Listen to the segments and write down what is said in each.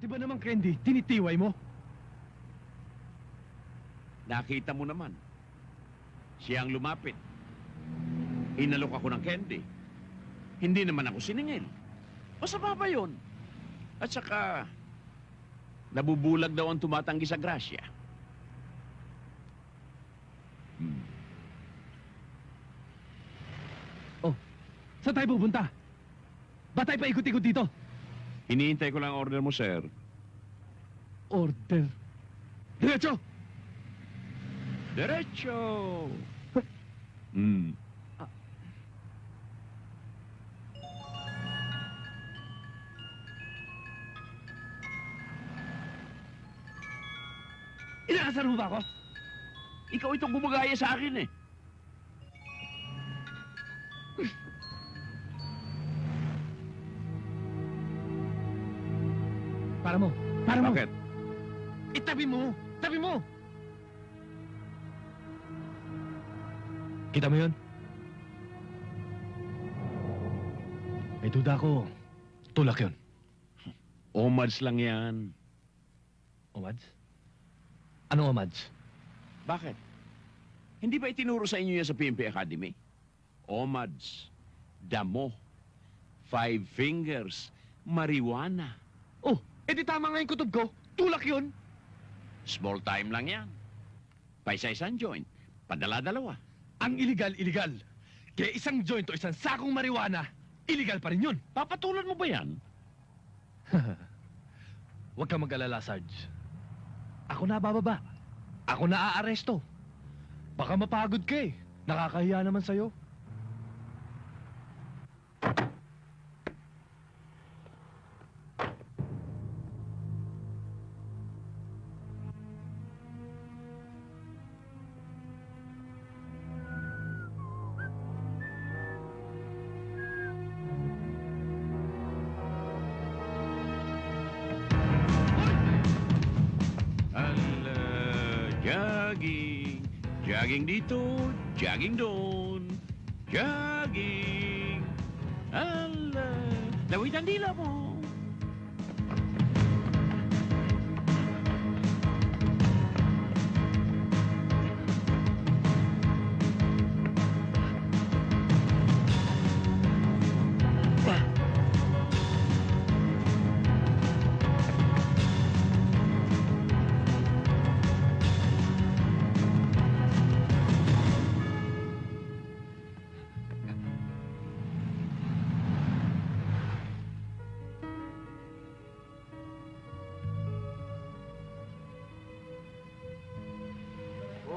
Pati ba naman candy, tinitiway mo? Nakita mo naman. Siya ang lumapit. Inalok ako ng candy. Hindi naman ako siningil. Masama ba yun? At saka, nabubulag daw ang tumatanggi sa grasya. Oh, saan tayo pupunta? Ba't tayo paikot-ikot dito? Hinihintay ko lang ang order mo, sir. Order. Diretso! Diretso! Inakasar mo ba ako? Ikaw itong gumagaya sa akin eh. Para mo. Para mo. Bakit? Itabi mo! Tabi mo! Kita mo yun? May duda ko. Tulak yun. Omads lang yan. Omads? Anong Omads? Bakit? Hindi ba itinuro sa inyo yan sa PNP Academy? Omads, damo, 5 fingers, marijuana. Oh, edi tama nga yung kutob ko. Tulak yun. Small time lang yan. Paisa-isang joint, padala-dalawa. Ang illegal. Kaya isang joint o isang sakong marijuana, illegal pa rin yun. Papatulan mo ba yan? Huwag kang mag-alala, Sarge. Ako na bababa. Ako na aaresto. Baka mapagod ka eh. Nakakahiya naman sa'yo. Jogging. Jogging dito, jogging doon. Jogging. Ala, lawit ang dila mo.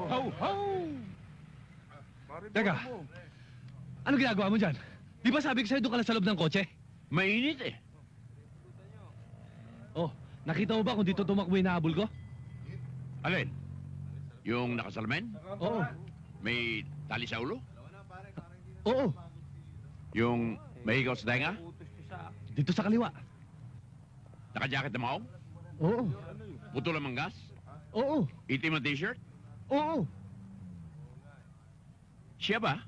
Ho, ho! Teka, ano ginagawa mo dyan? Di ba sabi ko sa'yo doon ka lang sa loob ng kotse? Mainit eh. Oh, nakita mo ba kung dito tumakbo yung nahabol ko? Alin? Yung nakasalamin? Oo. May tali sa ulo? Oo, Yung mahigaw sa tenga? dito sa kaliwa. Naka-jacket na maong? Oo, Putol ang manggas? oo, Itim na t-shirt? oo. Siya ba?